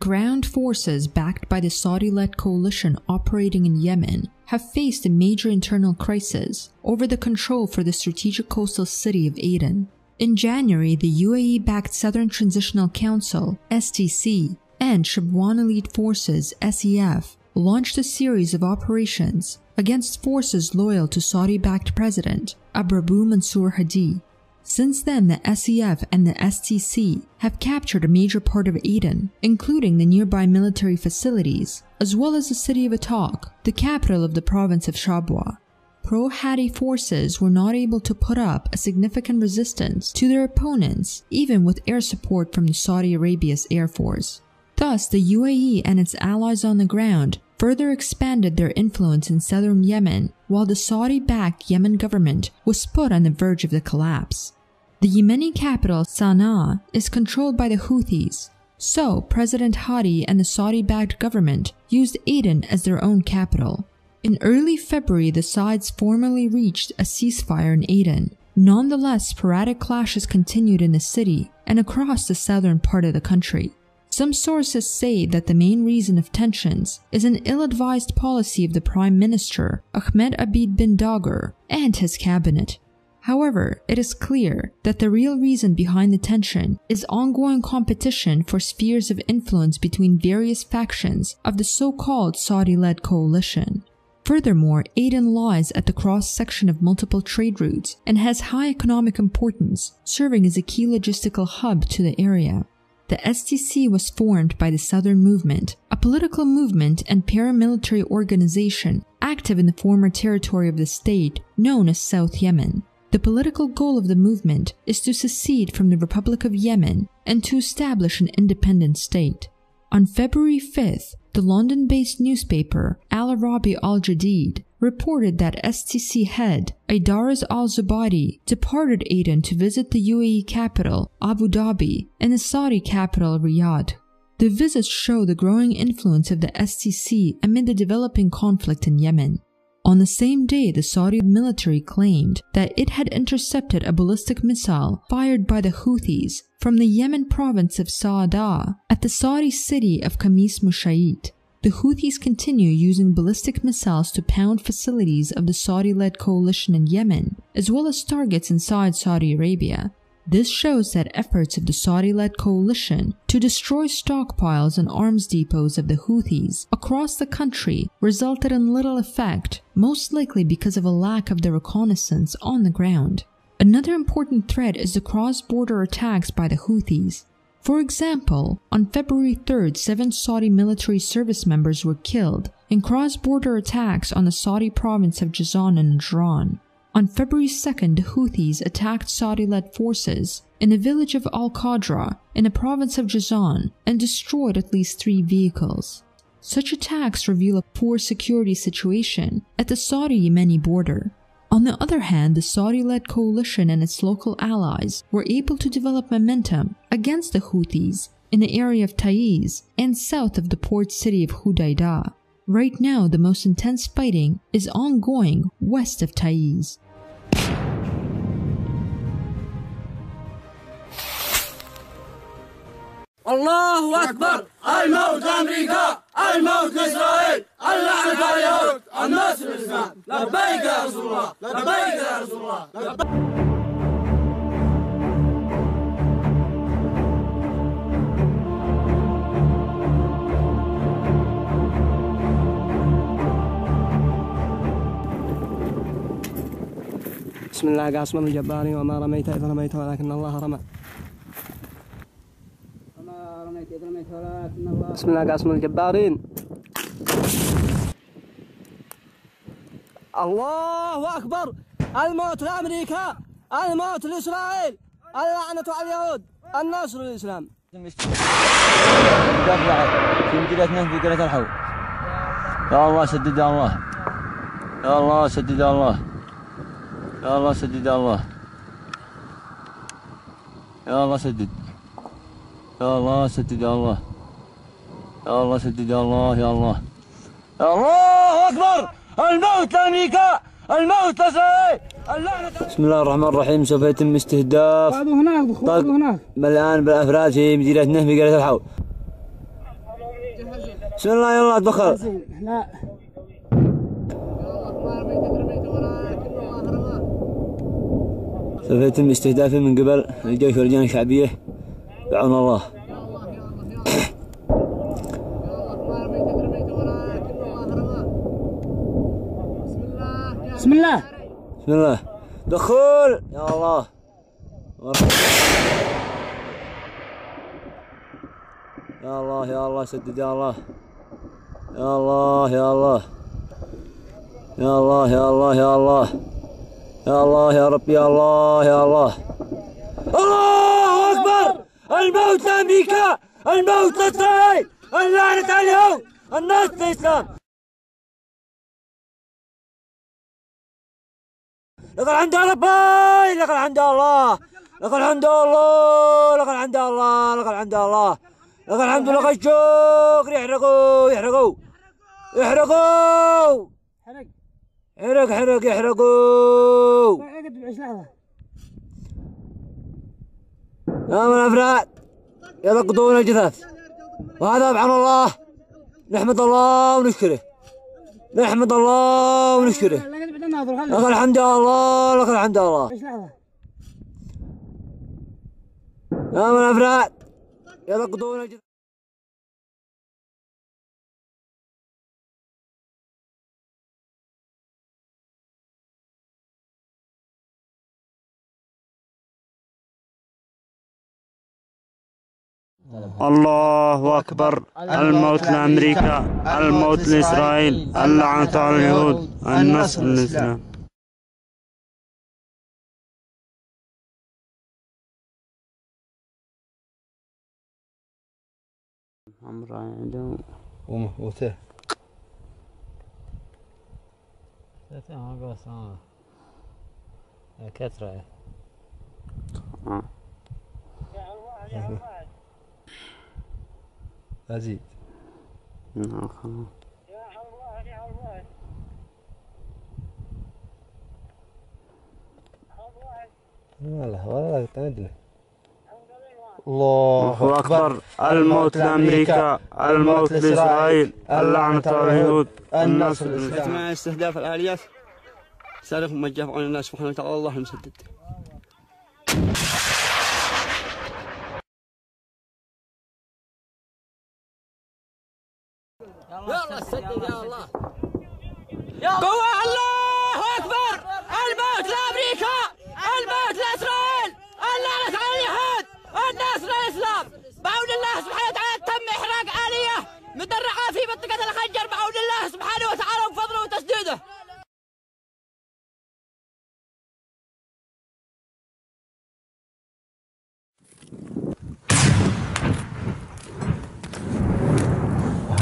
Ground forces backed by the Saudi-led coalition operating in Yemen have faced a major internal crisis over the control for the strategic coastal city of Aden. In January, the UAE-backed Southern Transitional Council (STC) and Shabwan Elite Forces (SEF) launched a series of operations against forces loyal to Saudi-backed President Abrabu Mansour Hadi. Since then, the SEF and the STC have captured a major part of Aden, including the nearby military facilities, as well as the city of Ataq, the capital of the province of Shabwa. Pro-Hadi forces were not able to put up a significant resistance to their opponents, even with air support from Saudi Arabia's Air Force. Thus, the UAE and its allies on the ground further expanded their influence in southern Yemen, while the Saudi-backed Yemen government was put on the verge of the collapse. The Yemeni capital, Sana'a, is controlled by the Houthis, so President Hadi and the Saudi-backed government used Aden as their own capital. In early February, the sides formally reached a ceasefire in Aden. Nonetheless, sporadic clashes continued in the city and across the southern part of the country. Some sources say that the main reason of tensions is an ill-advised policy of the Prime Minister Ahmed Abid bin Dagher and his cabinet. However, it is clear that the real reason behind the tension is ongoing competition for spheres of influence between various factions of the so-called Saudi-led coalition. Furthermore, Aden lies at the cross-section of multiple trade routes and has high economic importance, serving as a key logistical hub to the area. The STC was formed by the Southern Movement, a political movement and paramilitary organization active in the former territory of the state known as South Yemen. The political goal of the movement is to secede from the Republic of Yemen and to establish an independent state. On February 5th, the London-based newspaper Al-Arabi Al-Jadid reported that STC head Aidarus al-Zubadi departed Aden to visit the UAE capital Abu Dhabi and the Saudi capital Riyadh. The visits show the growing influence of the STC amid the developing conflict in Yemen. On the same day, the Saudi military claimed that it had intercepted a ballistic missile fired by the Houthis from the Yemen province of Sa'ada at the Saudi city of Khamis Mushayit. The Houthis continue using ballistic missiles to pound facilities of the Saudi-led coalition in Yemen, as well as targets inside Saudi Arabia. This shows that efforts of the Saudi-led coalition to destroy stockpiles and arms depots of the Houthis across the country resulted in little effect, most likely because of a lack of the reconnaissance on the ground. Another important threat is the cross-border attacks by the Houthis. For example, on February 3rd, 7 Saudi military service members were killed in cross-border attacks on the Saudi province of Jazan and Najran. On February 2nd, the Houthis attacked Saudi-led forces in the village of Al-Qadra in the province of Jazan and destroyed at least 3 vehicles. Such attacks reveal a poor security situation at the Saudi-Yemeni border. On the other hand, the Saudi-led coalition and its local allies were able to develop momentum against the Houthis in the area of Taiz and south of the port city of Hudaydah. Right now, the most intense fighting is ongoing west of Taiz. الله أكبر الموت لأمريكا الموت لإسرائيل اللعنة على اليهود النصر للإسلام لبيك يا رسول الله لبيك يا رسول الله بسم الله قاسم الجبارين وما رميت إذ رميت ولكن الله رمى بسم الله قاسم الجبارين الله أكبر الموت لأمريكا الموت لإسرائيل اللعنة على اليهود النصر للإسلام سندلتنا في قرية الحو يا الله سدد يا الله يا الله سدد يا الله يا الله سدد يا الله يا الله سدد يا الله سدد يا الله يا الله سدد يا الله يا الله يا الله أكبر الموت لأمريكا الموت لإسرائيل بسم الله الرحمن الرحيم. سوف يتم استهداف طق مليان بالأفراد في مدينة نهب قرية الحو. بسم الله يلا دخل. سوف يتم استهدافه من قبل الجيش واللجان الشعبية بعون الله. بسم الله بسم الله دخول يا الله. يا الله يا الله سدد يا الله. يا الله يا الله يا الله يا الله يا الله يا الله يا رب يا الله يا الله. الله أكبر. الموت لأمريكا، الموت لإسرائيل، اللعنة على اليهود، النصر للإسلام. لك الحمد ربي، لك الحمد الله، لك الحمد الله، لك الحمد الله، لك الحمد الله، لك الحمد لك الشكر. يحرقوا يحرقوا يحرقوا حرق حرق يحرقوا. يا من الأفراد يلقطون الجثث، وهذا سبحان الله. نحمد الله ونشكره، نحمد الله ونشكره. لك الحمد لله، لك الحمد لله. يا من الأفراد يلقطون الجثث. الله أكبر. الموت لأمريكا، الموت لإسرائيل، اللعنة على اليهود، النصر للإسلام. وموته كثرة. أزيد. والله تندل. الله أكبر. الموت لأمريكا، الموت لإسرائيل، اللعنة على اليهود، النصر للإسلام. مع استهداف الآليات سالف موجه عن الله سبحانه وتعالى. الله المسدد. يلا سدد يا الله. قوة. الله أكبر. الموت لأمريكا، الموت لإسرائيل، اللعنة على اليهود، النصر للإسلام. بعون الله سبحانه وتعالى تم إحراق آلية مدرعة في منطقة الخنجر بعون الله سبحانه وتعالى وفضله وتسديده.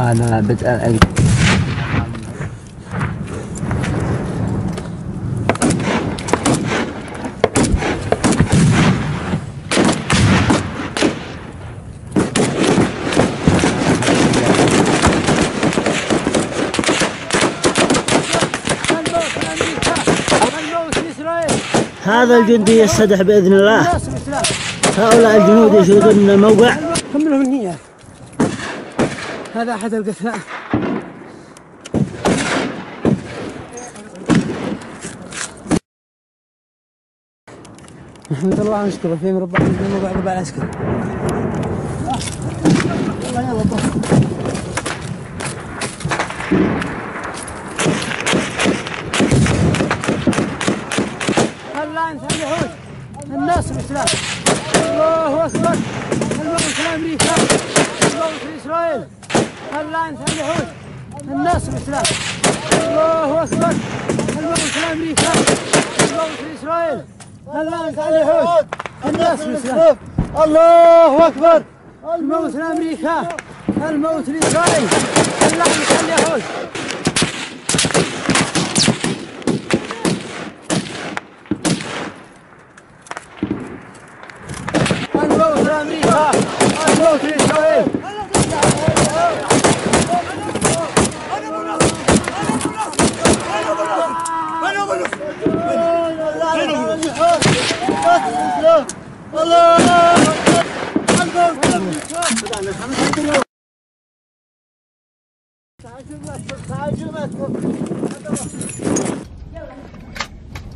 هذا بدء هذا الجندي يستدح بإذن الله. هؤلاء الجنود يشهدون من الموقع. كملوا من هي. هذا أحد القتلى. نحمد الله ونشكره في مربع العسكر. يلا يلا اللعنة على اليهود، النصر للإسلام. الله أكبر. الموت لأمريكا، الموت لإسرائيل، اللعنة على اليهود، النصر للإسلام. الله أكبر. الموت لأمريكا، الموت لإسرائيل، اللعنة على اليهود، النصر للإسلام. الله أكبر. الموت لأمريكا، الموت لإسرائيل، اللعنة على اليهود. الموت لأمريكا، الموت لإسرائيل. الله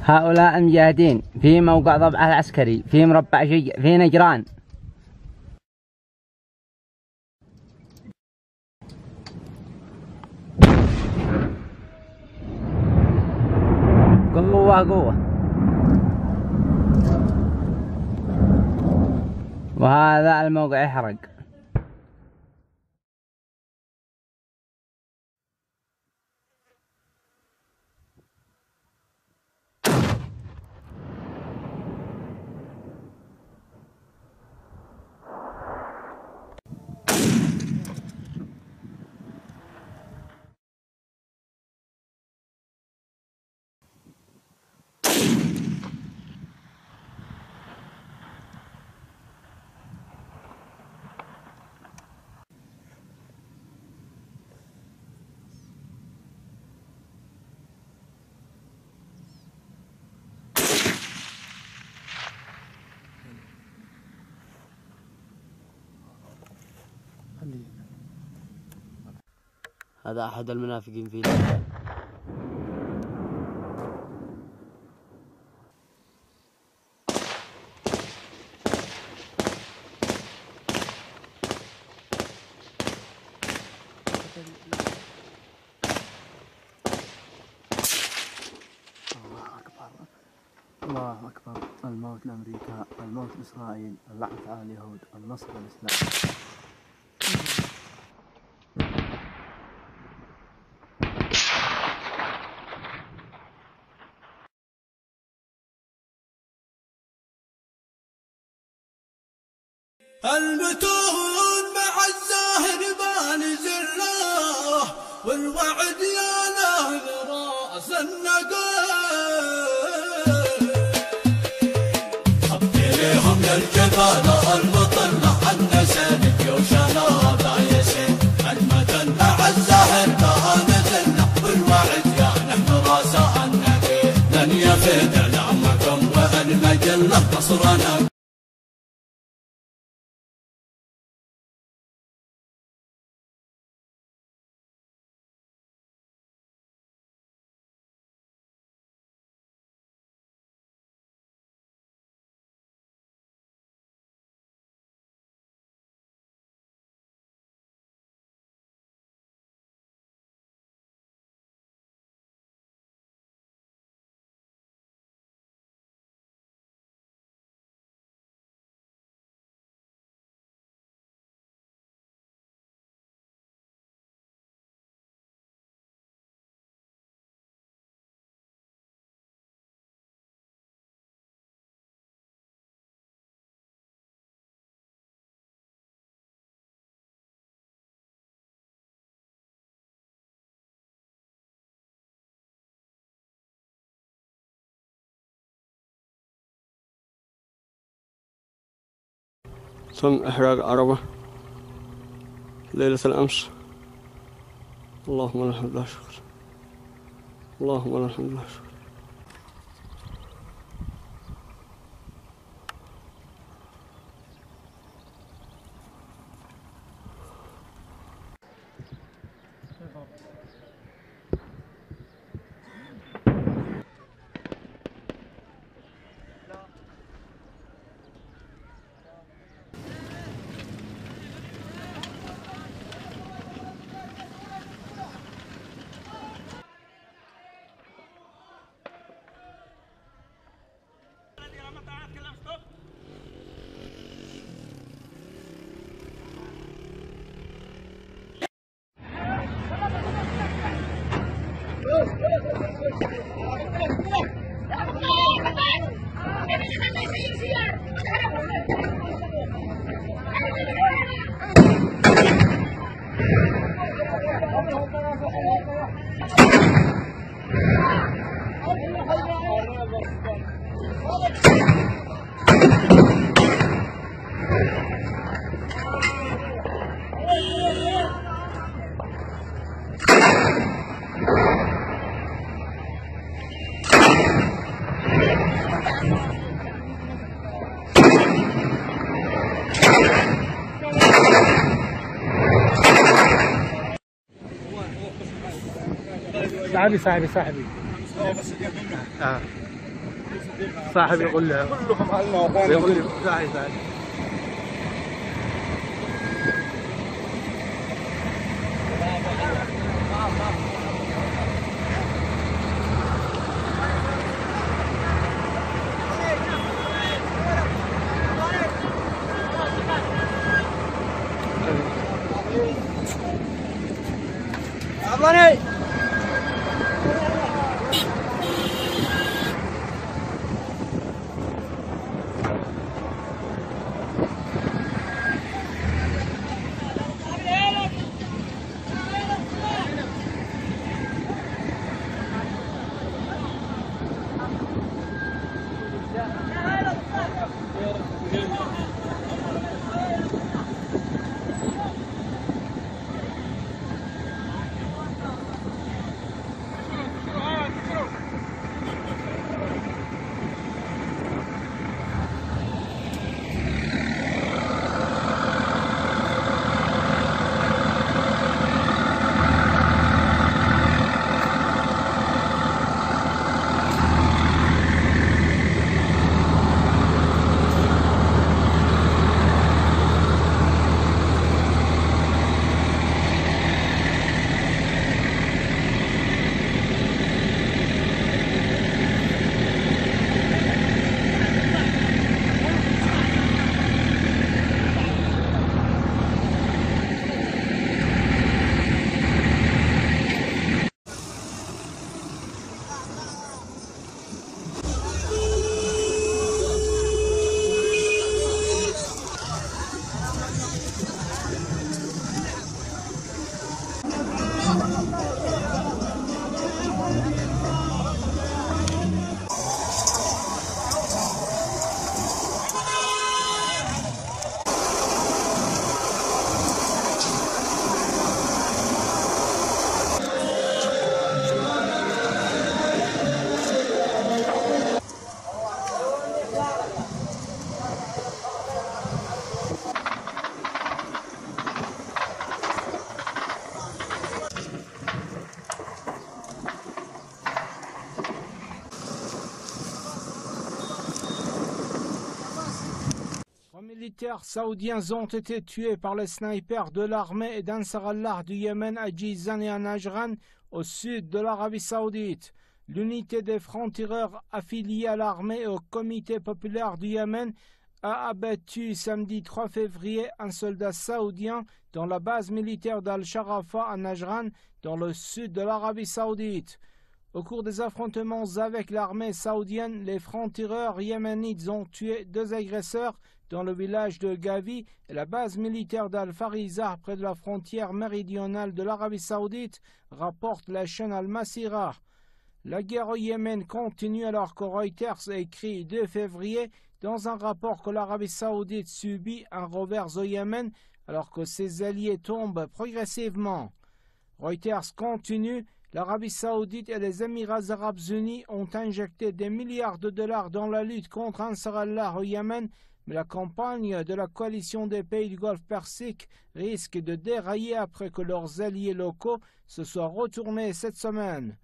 هؤلاء المجاهدين في موقع ضبعة العسكري في مربع شجع في نجران. قوة قوة. وهذا الموقع يحرق. هذا أحد المنافقين في ليبيا. الله أكبر. الموت لأمريكا، الموت لإسرائيل، اللعنة على اليهود، النصر للإسلام. المتون مع الزاهر ما نزلناه، والوعد يا نهل راس النقل. خبي ليهم للجبال المطلة عنا سند يوشنا بايسين. المتن مع الزاهر ما نزلنا، والوعد يا نهل راس النقل. لن يفيد اعلامكم والمجلة نصرنا. تم إحراق عربة ليلة الأمس. اللهم لك الحمد والشكر، اللهم لك الحمد والشكر. صاحبي صاحبي صاحبي صاحبي يقول له كلكم اهلنا يقول لي صاحبي Militaires saoudiens ont été tués par les snipers de l'armée et d'Ansar Allah du Yémen à Jizan et à Najran, au sud de l'Arabie Saoudite. L'unité des francs-tireurs affiliée à l'armée et au comité populaire du Yémen a abattu samedi 3 février un soldat saoudien dans la base militaire d'Al-Sharafa à Najran, dans le sud de l'Arabie Saoudite. Au cours des affrontements avec l'armée saoudienne, les francs-tireurs yéménites ont tué 2 agresseurs dans le village de Gavi et la base militaire d'Al-Farizah près de la frontière méridionale de l'Arabie Saoudite, rapporte la chaîne Al-Masira. La guerre au Yémen continue alors que Reuters écrit 2 février dans un rapport que l'Arabie Saoudite subit un revers au Yémen alors que ses alliés tombent progressivement. Reuters continue. L'Arabie Saoudite et les Émirats Arabes Unis ont injecté des milliards de dollars dans la lutte contre Ansar Allah au Yémen, mais la campagne de la coalition des pays du Golfe Persique risque de dérailler après que leurs alliés locaux se soient retournés cette semaine.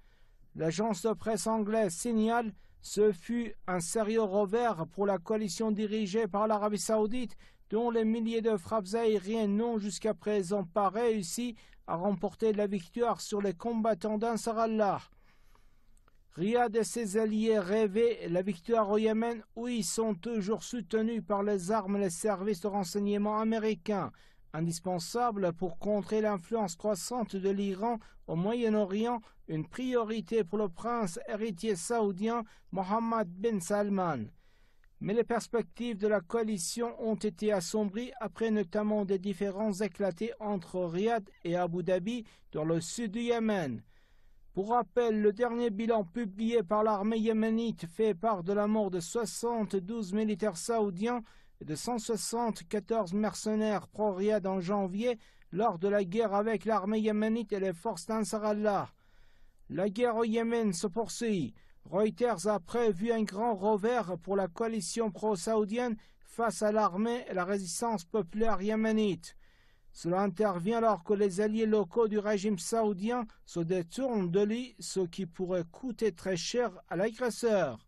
L'agence de presse anglaise signale « Ce fut un sérieux revers pour la coalition dirigée par l'Arabie Saoudite, dont les milliers de frappes aériennes n'ont jusqu'à présent pas réussi à remporter la victoire sur les combattants d'Ansar Allah. » Riyad et ses alliés rêvaient la victoire au Yémen, où ils sont toujours soutenus par les armes et les services de renseignement américains, indispensables pour contrer l'influence croissante de l'Iran au Moyen-Orient, une priorité pour le prince héritier saoudien Mohammed bin Salman. Mais les perspectives de la coalition ont été assombries après notamment des différends éclatés entre Riyad et Abu Dhabi dans le sud du Yémen. Pour rappel, le dernier bilan publié par l'armée yéménite fait part de la mort de 72 militaires saoudiens et de 174 mercenaires pro-Riyad en janvier lors de la guerre avec l'armée yéménite et les forces d'Ansar Allah. La guerre au Yémen se poursuit. Reuters a prévu un grand revers pour la coalition pro-saoudienne face à l'armée et la résistance populaire yéménite. Cela intervient alors que les alliés locaux du régime saoudien se détournent de lui, ce qui pourrait coûter très cher à l'agresseur.